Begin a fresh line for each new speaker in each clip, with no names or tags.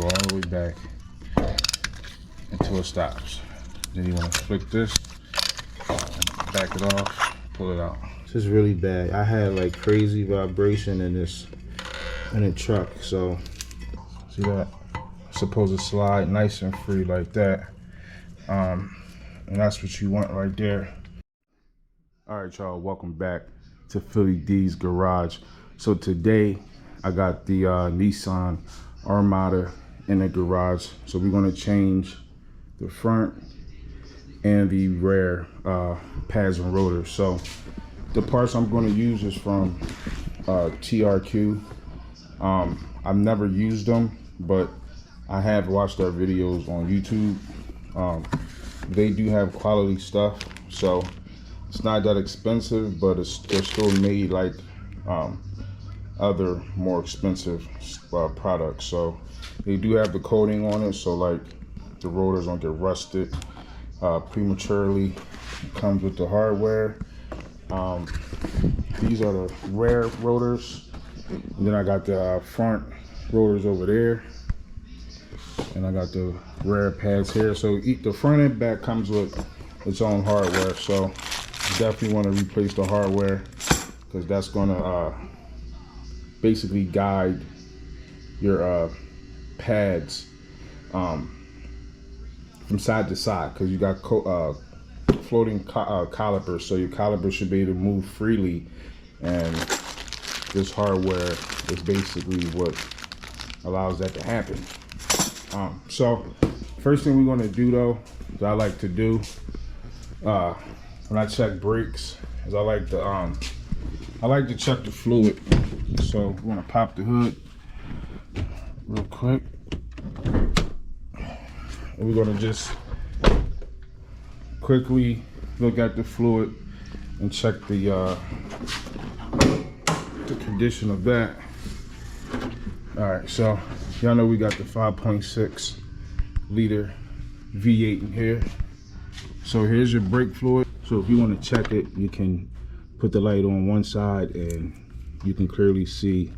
go all the way back until it stops. Then you want to flick this, back it off, pull it out. This is really bad. I had like crazy vibration in the truck. So see that? It's supposed to slide nice and free like that. And that's what you want right there. All right, y'all, welcome back to Philly D's Garage. So today I got the Nissan Armada in the garage. So we're gonna change the front and the rear pads and rotors. So the parts I'm gonna use is from TRQ. I've never used them, but I have watched their videos on YouTube. They do have quality stuff, so it's not that expensive, but they're still made like other more expensive products. So they do have the coating on it, so like the rotors don't get rusted prematurely. It comes with the hardware. These are the rear rotors, and then I got the front rotors over there, and I got the rear pads here. So the front and back comes with its own hardware, so you definitely want to replace the hardware, because that's going to basically guide your pads from side to side, because you got floating calipers, so your calipers should be able to move freely, and this hardware is basically what allows that to happen. So first thing we're going to do, though, that I like to do when I check brakes, is I like to check the fluid. So we're going to pop the hood real quick, and we're going to just quickly look at the fluid and check the condition of that. All right, so y'all know we got the 5.6 liter V8 in here. So here's your brake fluid. So if you want to check it, you can put the light on one side and you can clearly see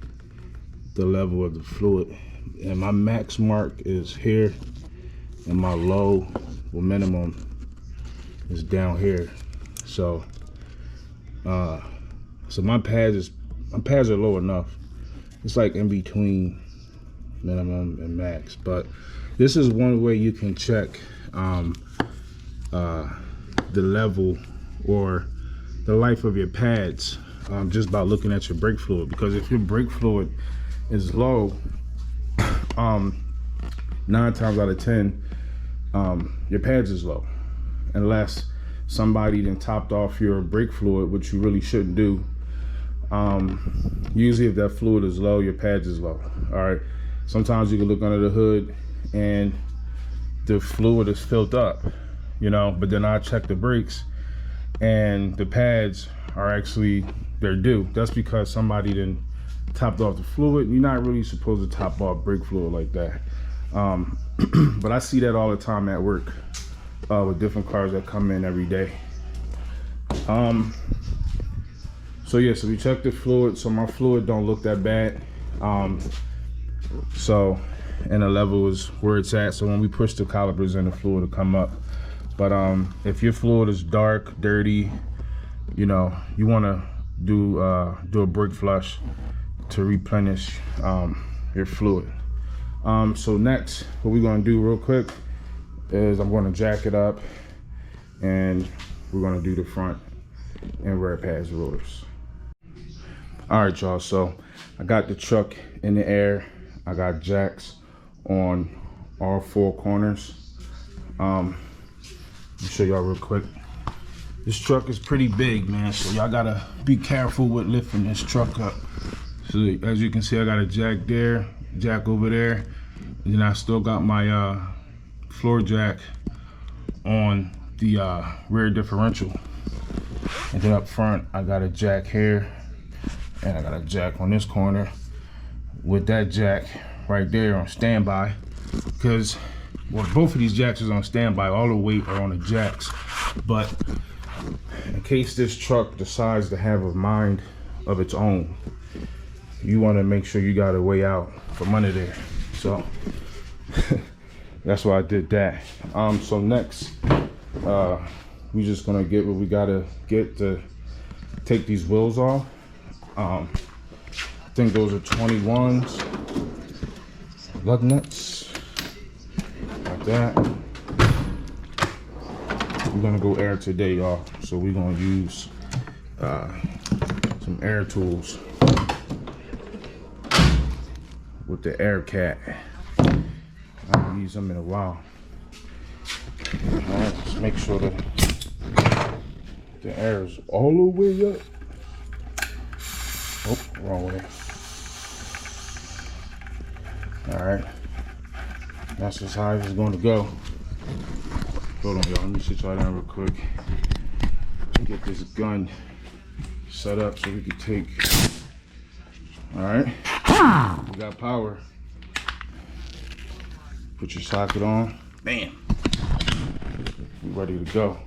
the level of the fluid. And my max mark is here, and my low or minimum is down here. So my pads are low enough. It's like in between minimum and max. But this is one way you can check the level or the life of your pads, just by looking at your brake fluid. Because if your brake fluid is low, 9 times out of 10 your pads is low, unless somebody then topped off your brake fluid, which you really shouldn't do. Usually if that fluid is low, your pads is low. All right, sometimes you can look under the hood and the fluid is filled up, you know, but then I check the brakes and the pads are actually, they're due. That's because somebody then topped off the fluid. You're not really supposed to top off brake fluid like that. But I see that all the time at work with different cars that come in every day. So yeah, so we check the fluid. So my fluid don't look that bad. So, and the level is where it's at. So when we push the calipers in, the fluid will come up. But if your fluid is dark, dirty, you know, you want to do a brake flush to replenish your fluid. So next, what we're going to do real quick is I'm going to jack it up, and we're going to do the front and rear pads and rotors. All right, y'all, so I got the truck in the air. I got jacks on all 4 corners. Let me show y'all real quick. This truck is pretty big, man, so y'all gotta be careful with lifting this truck up. So as you can see, I got a jack there, jack over there, and then I still got my floor jack on the rear differential. And then up front, I got a jack here, and I got a jack on this corner with that jack right there on standby, because well, both of these jacks is on standby. All the weight are on the jacks, but in case this truck decides to have a mind of its own, you want to make sure you got a way out from under there. So That's why I did that. So next, we just gonna get what we gotta get to take these wheels off. I think those are 21s, lug nuts, like that. We're gonna go air today, y'all. So we're gonna use some air tools with the air cat. I haven't used them in a while. Alright, let's make sure that the air is all the way up. Oh, wrong way. Alright. That's as high as it's going to go. Hold on, y'all. Let me sit y'all down real quick. Get this gun set up so we can take. Alright. We got power. Put your socket on. Bam. We ready to go.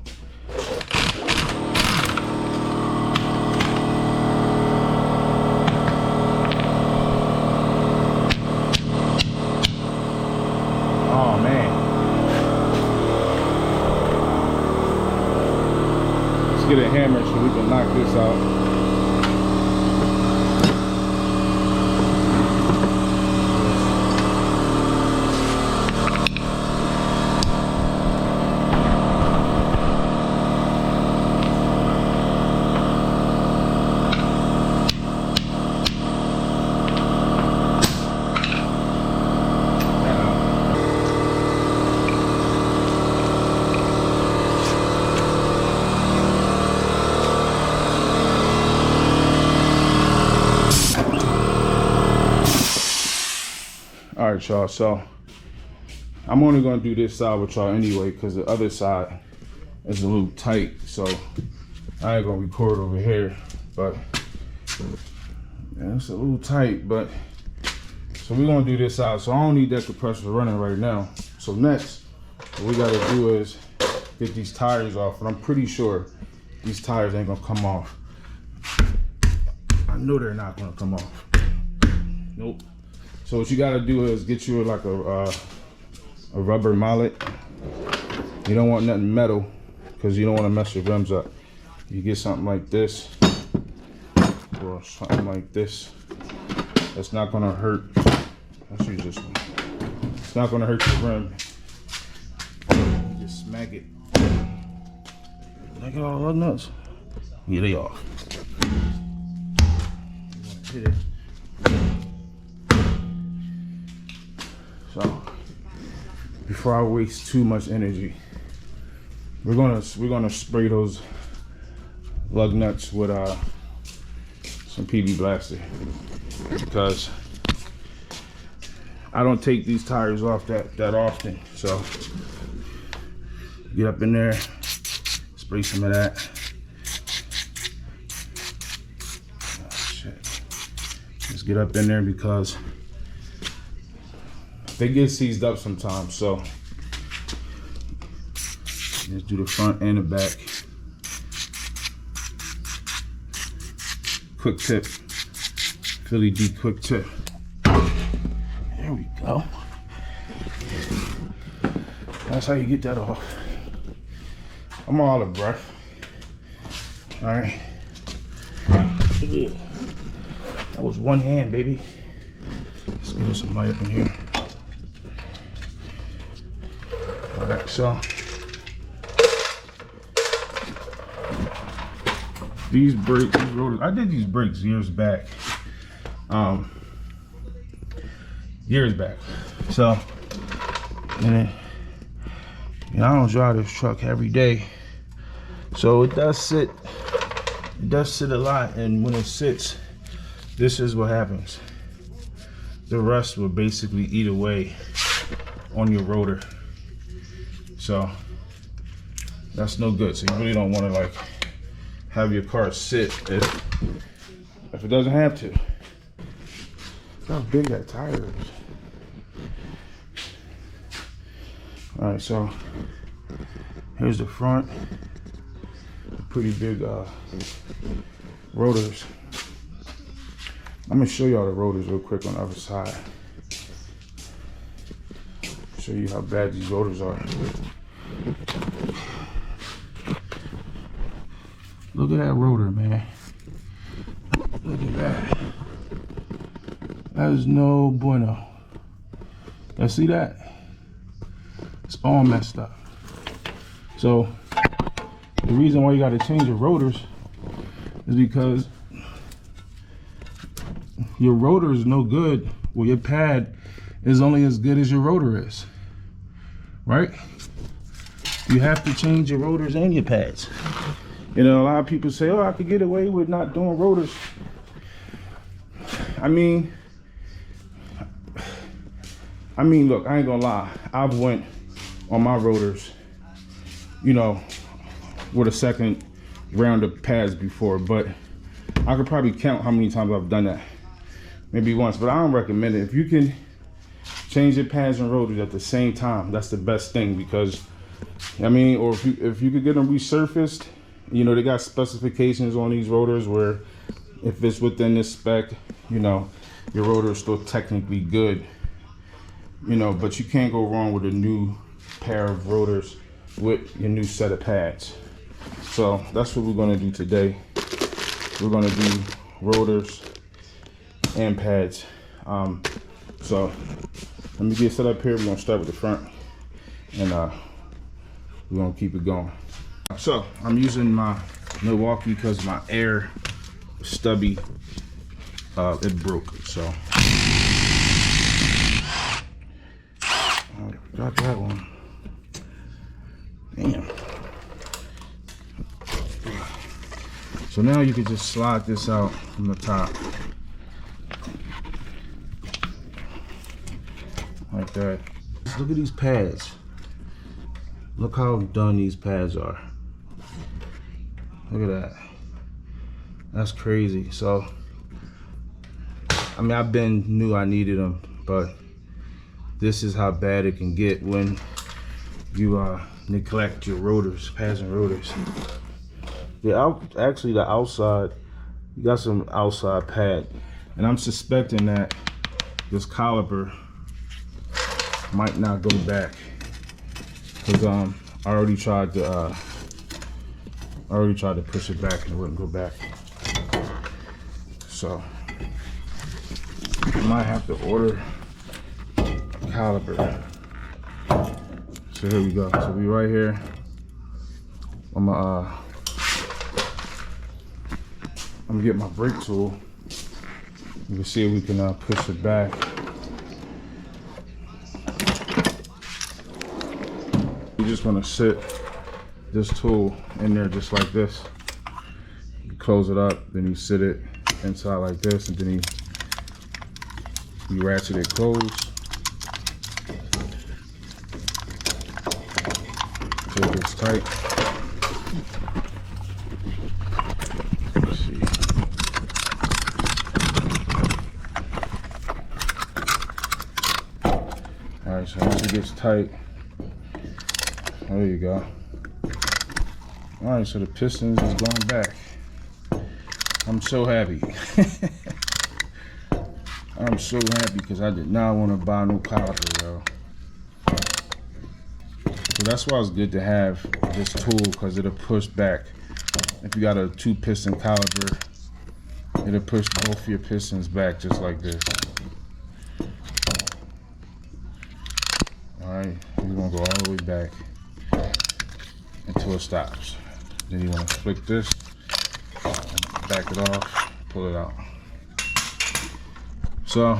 Oh man. Let's get a hammer so we can knock this out. All right, y'all, so I'm only gonna do this side with y'all anyway because the other side is a little tight, so I ain't gonna record over here, but yeah, it's a little tight. But so we're gonna do this side, so I don't need that compressor running right now. So next, what we gotta do is get these tires off, and I'm pretty sure these tires ain't gonna come off. I know they're not gonna come off. Nope. So what you gotta do is get you like a rubber mallet. You don't want nothing metal because you don't want to mess your rims up. You get something like this or something like this. It's not gonna hurt. Let's use this one. It's not gonna hurt your rim. You just smack it. Look at all the nuts. Yeah, they are. Hit it. So before I waste too much energy, we're gonna spray those lug nuts with some PB Blaster because I don't take these tires off that often. So get up in there, spray some of that. Oh, shit. Let's get up in there because they get seized up sometimes, so just do the front and the back. Quick tip, Philly D quick tip. There we go. That's how you get that off. I'm all out of breath. All right. That was one hand, baby. Let's get some light up in here. Alright, so these brakes, these rotors, I did these brakes years back. So, and then, you know, I don't drive this truck every day, so it does sit a lot, and when it sits, this is what happens. The rust will basically eat away on your rotor. So that's no good. So you really don't want to like have your car sit if it doesn't have to. Look how big that tire is. All right, so here's the front. Pretty big rotors. I'm gonna show y'all the rotors real quick on the other side. show you how bad these rotors are. Look at that rotor, man. Look at that. That is no bueno. You see that? It's all messed up. So the reason why you got to change your rotors is because your rotor is no good. Well, your pad is only as good as your rotor is, right? You have to change your rotors and your pads. You know, a lot of people say, oh, I could get away with not doing rotors. I mean, look, I ain't gonna lie. I've went on my rotors, you know, with a second round of pads before, but I could probably count how many times I've done that. Maybe once, but I don't recommend it. If you can change your pads and rotors at the same time, that's the best thing, because I mean, or if you could get them resurfaced, you know, they got specifications on these rotors where if it's within this spec, you know, your rotor is still technically good, you know, but you can't go wrong with a new pair of rotors with your new set of pads. So that's what we're going to do today. We're going to do rotors and pads. So let me get set up here. We're going to start with the front, and we're going to keep it going. So I'm using my Milwaukee because my air stubby, it broke. So got that one. Damn. So now you can just slide this out from the top like that. Look at these pads. Look how done these pads are. Look at that. That's crazy. So I mean, I've been knew I needed them, but this is how bad it can get when you neglect your rotors, pads and rotors. Actually the outside, you got some outside pad, and I'm suspecting that this caliper might not go back, because I already tried to push it back and it wouldn't go back. So I might have to order a caliper. So here we go. So we right here. I'm gonna get my brake tool. You can see if we can push it back. You just want to sit this tool in there just like this. You close it up, then you sit it inside like this, and then you ratchet it closed. Till it gets tight. Let's see. Alright, so once it gets tight, there you go. Alright, so the pistons is going back. I'm so happy. I'm so happy because I did not want to buy no caliper, yo. So that's why it's good to have this tool, because it'll push back. If you got a 2-piston caliper, it'll push both your pistons back just like this. Alright, you're going to go all the way back until it stops. Then you want to flick this, back it off, pull it out. So,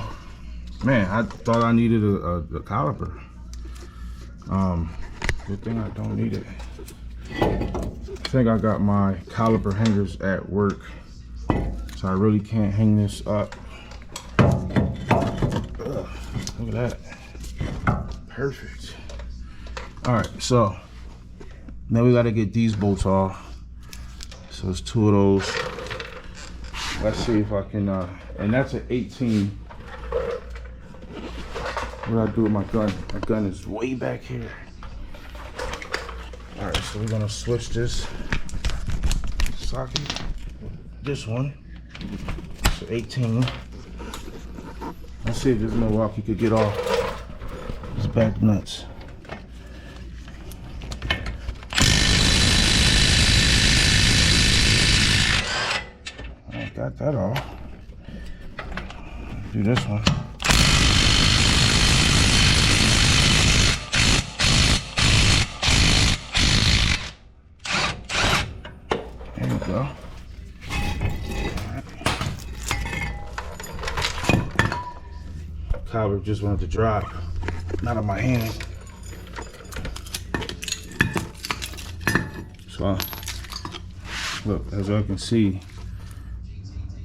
man, I thought I needed a caliper. Good thing I don't need it. I think I got my caliper hangers at work, so I really can't hang this up. Ugh, look at that. Perfect. All right, so now we gotta get these bolts off. So it's 2 of those. Let's see if I can, and that's an 18. What do I do with my gun? My gun is way back here. All right, so we're gonna switch this socket, this one, so 18. Let's see if this Milwaukee could get off. This back nuts. I got that off. Do this one. There you go. Caliper just wanted to drop, not on my hand. So, look, as I can see,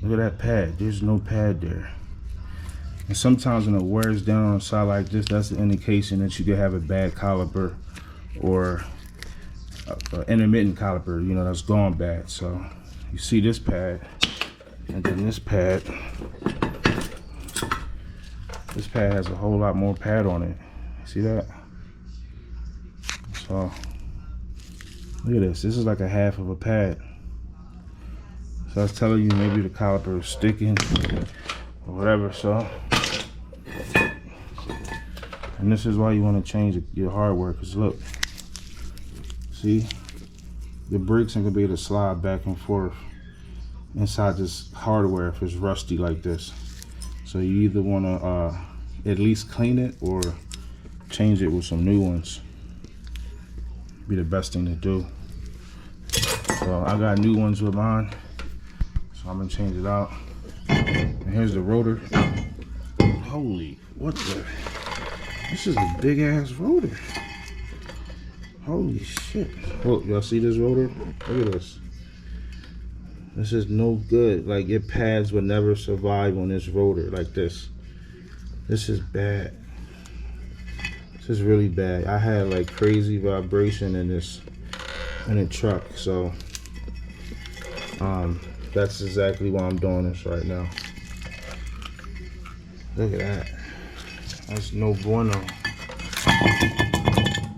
look at that pad. There's no pad there. And sometimes when it wears down on a side like this, that's an indication that you could have a bad caliper or an intermittent caliper, you know, that's gone bad. So you see this pad, and then this pad. This pad has a whole lot more pad on it. See that? So look at this. This is like a half of a pad. So I was telling you, maybe the caliper is sticking or whatever. So, and this is why you want to change your hardware, because look, see, the brakes ain't gonna be able to slide back and forth inside this hardware if it's rusty like this. So you either want to at least clean it or change it with some new ones. Be the best thing to do. So I got new ones with mine, so I'm gonna change it out. And here's the rotor. Holy, what the? This is a big ass rotor. Holy shit. Look, y'all see this rotor? Look at this. This is no good. Like, your pads would never survive on this rotor like this. This is bad. This is really bad. I had like crazy vibration in the truck, so that's exactly why I'm doing this right now. Look at that. That's no bueno.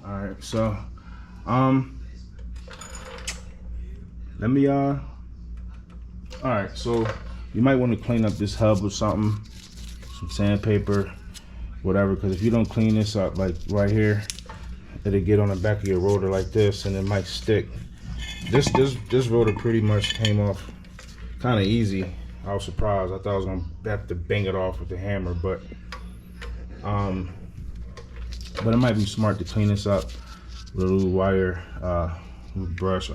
Alright, so let me alright, so you might want to clean up this hub or something, some sandpaper, whatever, because if you don't clean this up, like right here, it'll get on the back of your rotor like this and it might stick. This rotor pretty much came off kind of easy. I was surprised. I thought I was gonna have to bang it off with the hammer, but it might be smart to clean this up with a little wire brush.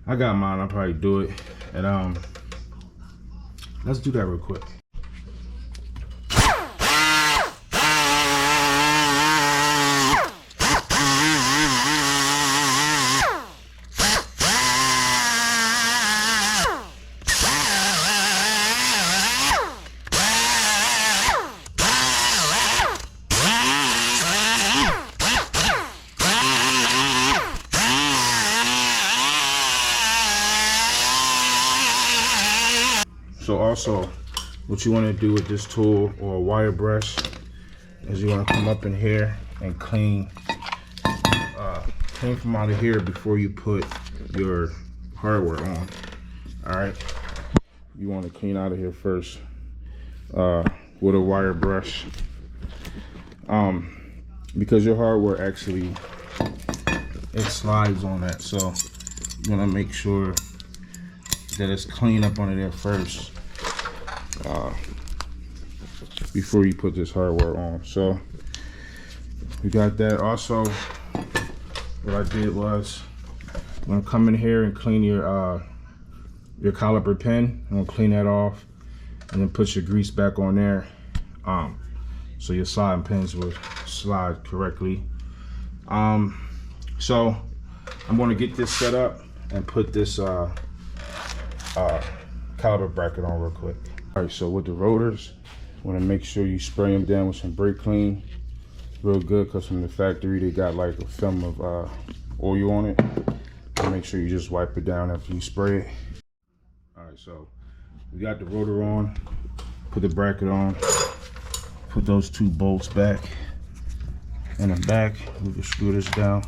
I got mine. I'll probably do it, and let's do that real quick. So also, what you want to do with this tool or a wire brush is you want to come up in here and clean from out of here before you put your hardware on. All right, you want to clean out of here first with a wire brush, because your hardware actually, it slides on that, so you want to make sure that it's clean up under there first before you put this hardware on. So we got that. Also, what I did was I'm gonna come in here and clean your caliper pin. I'm gonna clean that off and then put your grease back on there, so your sliding pins will slide correctly. So I'm gonna get this set up and put this caliper bracket on real quick. All right, so with the rotors, you want to make sure you spray them down with some brake clean real good, because from the factory they got like a film of oil on it. So make sure you just wipe it down after you spray it. All right, so we got the rotor on, put the bracket on, put those two bolts back in the back. We can screw this down.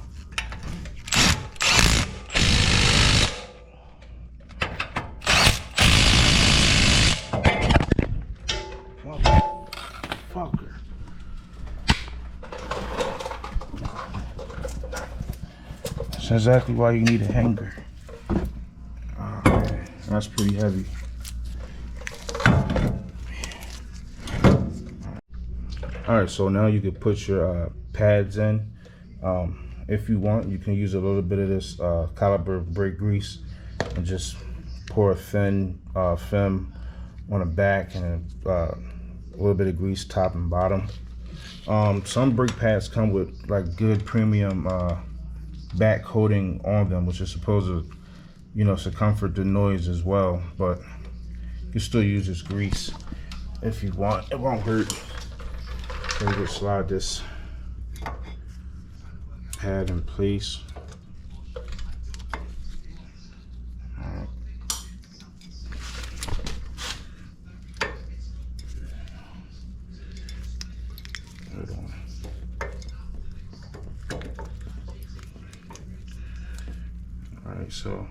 That's exactly why you need a hanger. Oh, man, that's pretty heavy. Alright, so now you can put your pads in. If you want, you can use a little bit of this caliper brake grease and just pour a thin film on the back and a little bit of grease top and bottom. Some brake pads come with like good premium back coating on them, which is supposed to, you know, circumvent the noise as well, but you can still use this grease if you want. It won't hurt. So you just slide this pad in place. Alright. Hold on. Alright, so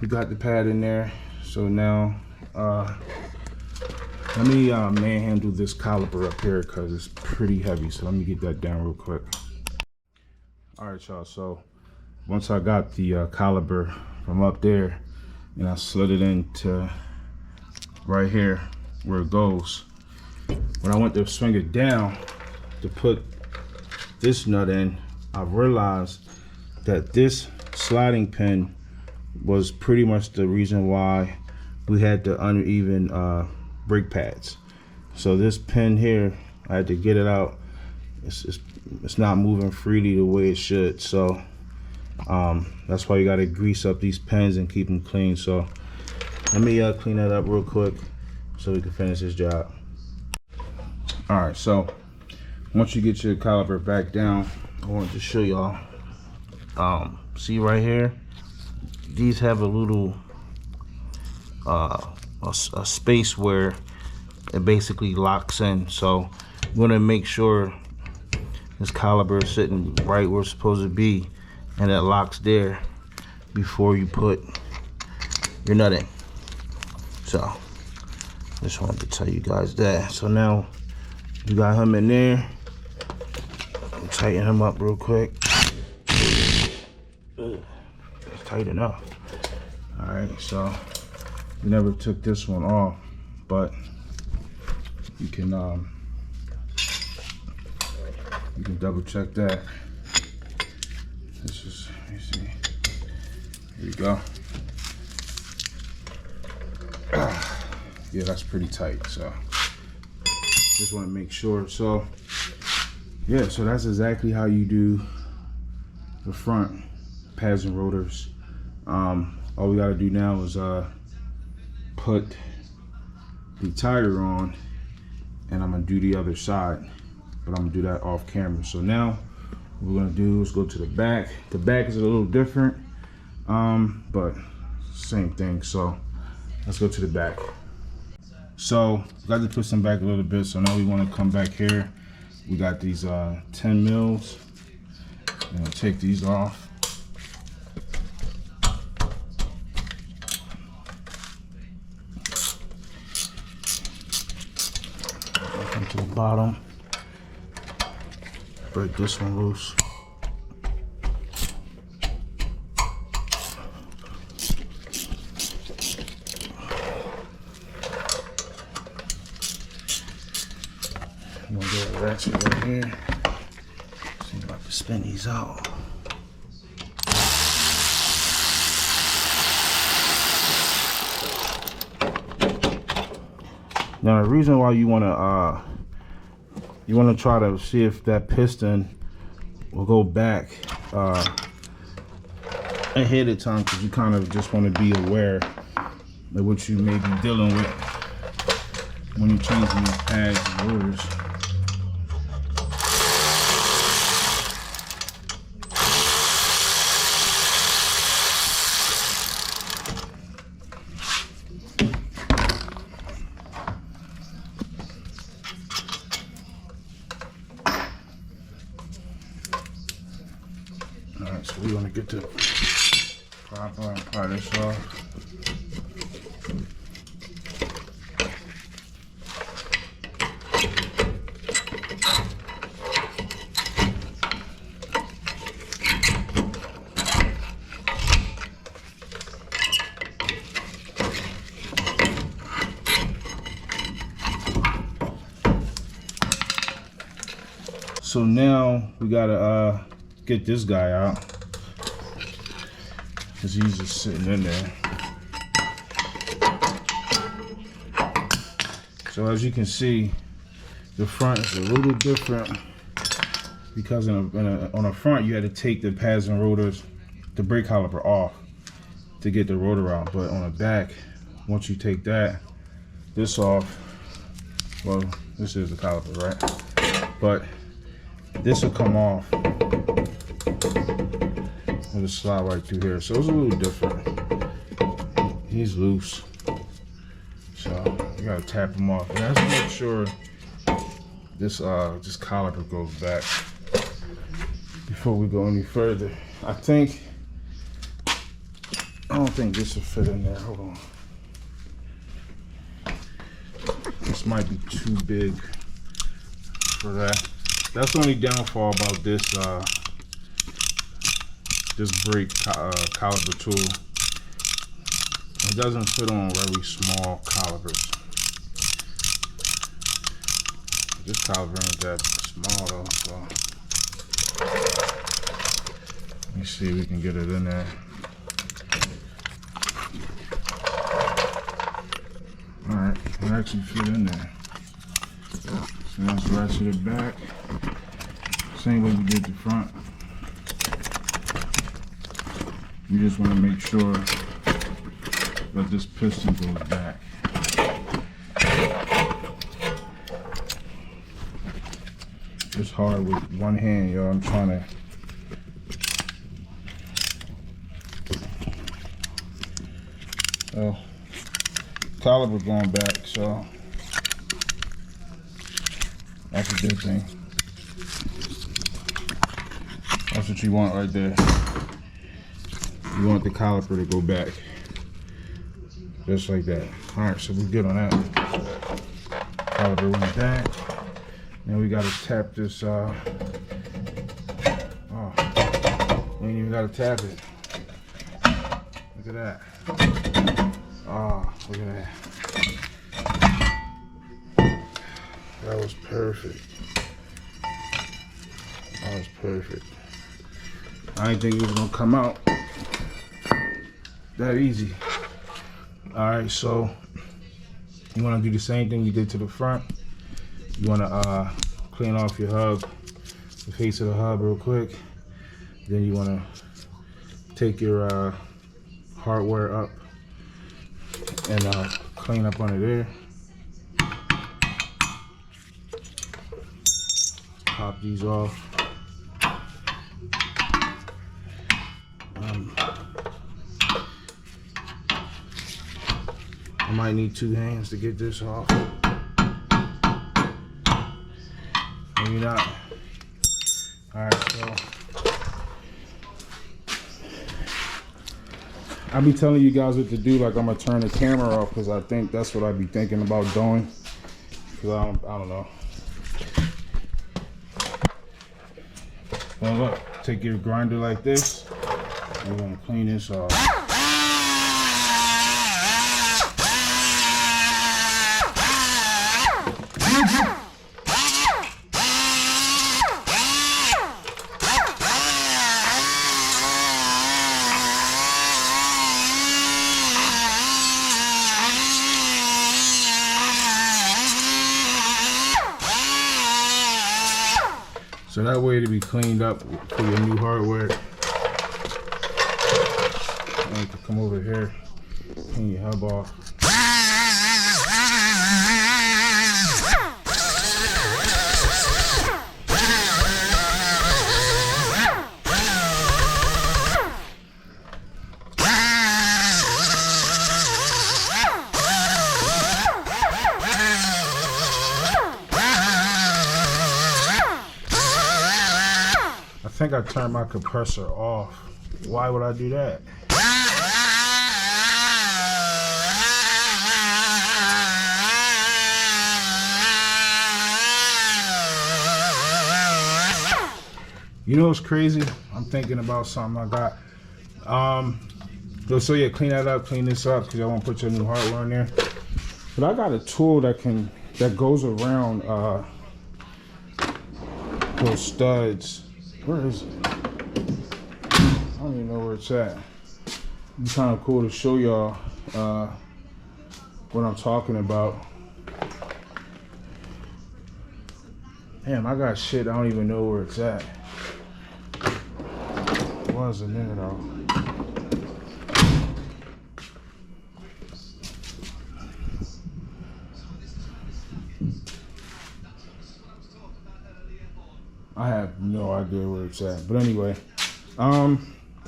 we got the pad in there. So now let me manhandle this caliper up here because it's pretty heavy. So let me get that down real quick. Alright, y'all, so once I got the caliper from up there and I slid it into right here where it goes, when I went to swing it down to put this nut in, I realized that this sliding pin was pretty much the reason why we had the uneven brake pads. So this pin here, I had to get it out. It's not moving freely the way it should, so that's why you got to grease up these pins and keep them clean. So let me clean that up real quick so we can finish this job. All right, so once you get your caliper back down, I want to show y'all. See right here, these have a little a space where it basically locks in. So you want to make sure this caliper is sitting right where it's supposed to be, and it locks there before you put your nut in. So just wanted to tell you guys that. So now you got him in there. Tighten him up real quick. It's tight enough. All right, so we never took this one off, but you can double check that. This is, let me see. Here we go. Yeah, that's pretty tight. So just want to make sure. So yeah, so that's exactly how you do the front pads and rotors. All we got to do now is put the tire on, and I'm gonna do the other side, but I'm gonna do that off camera. So now what we're gonna do is go to the back. The back is a little different, but same thing. So let's go to the back. So got to push them back a little bit. So now we want to come back here. We got these 10 mils. I'm gonna take these off. To the bottom, break this one loose. I'm gonna get a ratchet right here. See if I can spin these out. Now the reason why you wanna try to see if that piston will go back ahead of time, because you kind of just want to be aware of what you may be dealing with when you're changing these pads and rotors. Alright, so we want to get the proper and pry this off. So now we gotta get this guy out, because he's just sitting in there. So as you can see, the front is a little different, because on the front you had to take the pads and rotors, the brake caliper off to get the rotor out. But on the back, once you take this off, well, this is the caliper, right? But this will come off. It'll slide right through here. So it's a little different. He's loose. So you gotta tap him off. And let's make sure this caliper goes back before we go any further. I don't think this will fit in there. Hold on. This might be too big for that. That's the only downfall about this brake caliper tool. It doesn't fit on very small calipers. This caliper ain't that small though, so let me see if we can get it in there. Alright, it actually fit in there. So let's ratchet it back. Same way we did the front. You just want to make sure that this piston goes back. It's hard with one hand, y'all. I'm trying to. Oh, caliper going back, so that's a good thing. That's what you want right there. You want the caliper to go back. Just like that. Alright, so we're good on that. Caliper went back. Now we gotta tap this, oh, we ain't even gotta tap it. Look at that. Oh, look at that. That was perfect. That was perfect. I didn't think it was gonna come out that easy. Alright, so you wanna do the same thing you did to the front. You wanna clean off your hub, the face of the hub real quick. Then you wanna take your hardware up and clean up under there. Pop these off. I might need 2 hands to get this off. Maybe not. Alright, so I'll be telling you guys what to do, like I'm gonna turn the camera off, because I think that's what I'd be thinking about doing. Because I don't know. Well, look, take your grinder like this. We're gonna clean this off. So that way it'll be cleaned up for your new hardware. I like to come over here, clean your hub off. I think I turned my compressor off. Why would I do that? You know what's crazy? I'm thinking about something I got. So yeah, clean that up, clean this up, because I won't put your new hardware in there. But I got a tool that goes around those studs. Where is it? I don't even know where it's at. It's kind of cool to show y'all what I'm talking about. Damn, I got shit I don't even know where it's at. It wasn't there though. I have no idea where it's at. But anyway,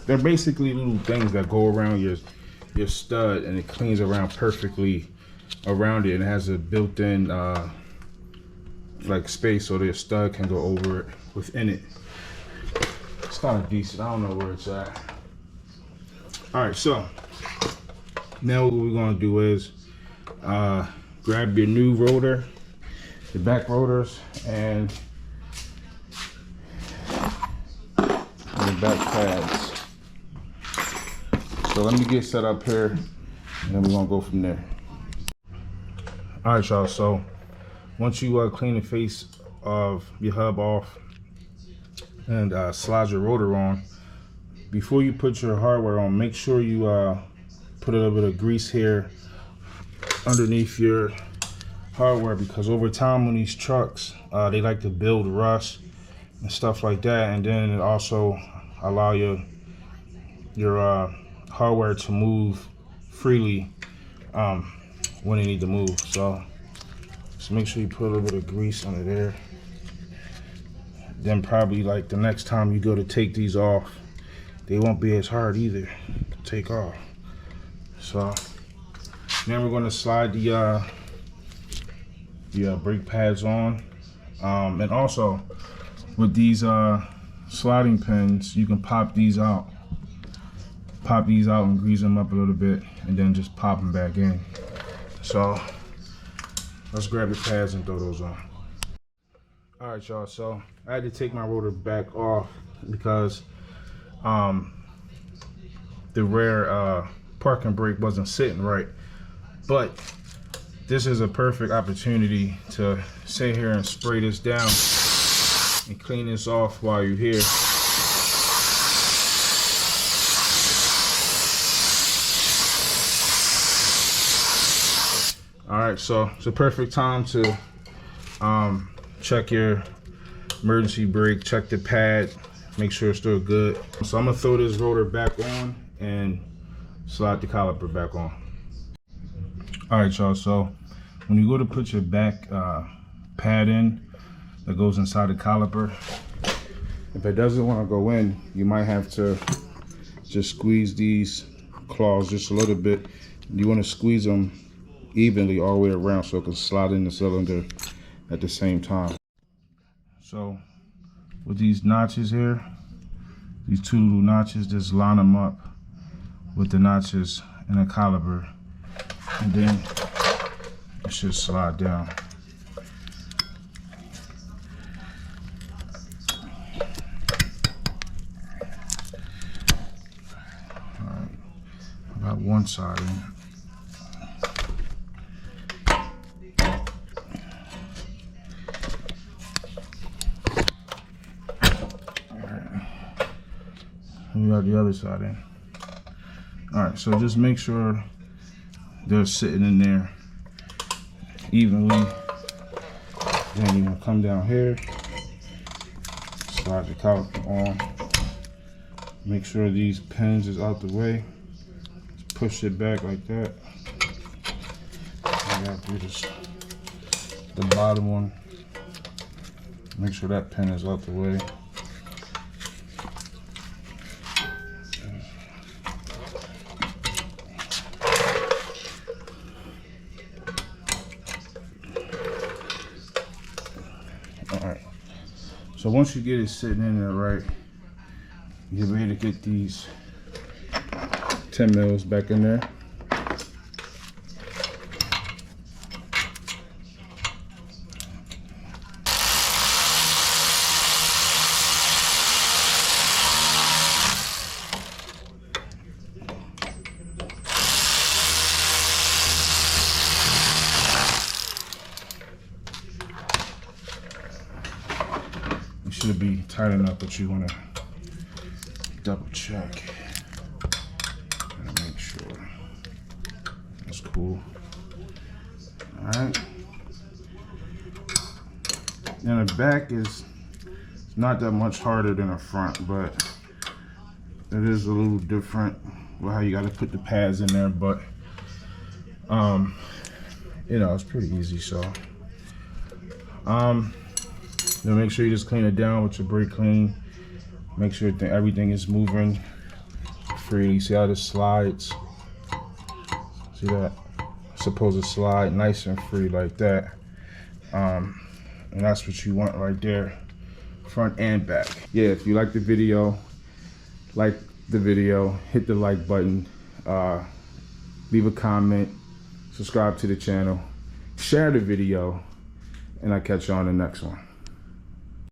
they're basically little things that go around your stud, and it cleans around perfectly around it, and it has a built-in like space so the stud can go over it within it. It's kind of decent. I don't know where it's at. All right, so now what we're gonna do is grab your new rotor, the back rotors, and the back pads. So let me get set up here, and then we're gonna go from there. All right, y'all, so once you clean the face of your hub off and slide your rotor on, before you put your hardware on, make sure you put a little bit of grease here underneath your hardware, because over time on these trucks, they like to build rust and stuff like that, and then it also allow your hardware to move freely when they need to move. So just make sure you put a little bit of grease under there. Then probably like the next time you go to take these off, they won't be as hard either to take off. So then we're going to slide the brake pads on, and also with these sliding pins, you can pop these out and grease them up a little bit, and then just pop them back in. So let's grab the pads and throw those on. All right, y'all, so I had to take my rotor back off because the rear parking brake wasn't sitting right. But this is a perfect opportunity to sit here and spray this down and clean this off while you're here. All right, so it's a perfect time to check your emergency brake, check the pad, make sure it's still good. So I'm gonna throw this rotor back on and slide the caliper back on. All right, y'all, so when you go to put your back pad in that goes inside the caliper, if it doesn't want to go in, you might have to just squeeze these claws just a little bit. You want to squeeze them evenly all the way around so it can slide in the cylinder at the same time. So with these notches here, these two little notches, just line them up with the notches in a caliper, and then it should slide down. All right, I got one side in. We got the other side in. All right, so just make sure they're sitting in there evenly. Then you're gonna come down here, slide the caliper on. Make sure these pins is out the way. Just push it back like that. I gotta do this, the bottom one. Make sure that pin is out the way. So once you get it sitting in there right, you're ready to get these 10 mils back in there. tight enough, but you want to double check and make sure that's cool. All right. And the back is not that much harder than the front, but it is a little different with how you got to put the pads in there. But you know, it's pretty easy. So make sure you just clean it down with your brake clean. Make sure that everything is moving freely. See how this slides? See that? It's supposed to slide nice and free like that. And that's what you want right there, front and back. Yeah, if you like the video, hit the like button, leave a comment, subscribe to the channel, share the video, and I'll catch you on the next one.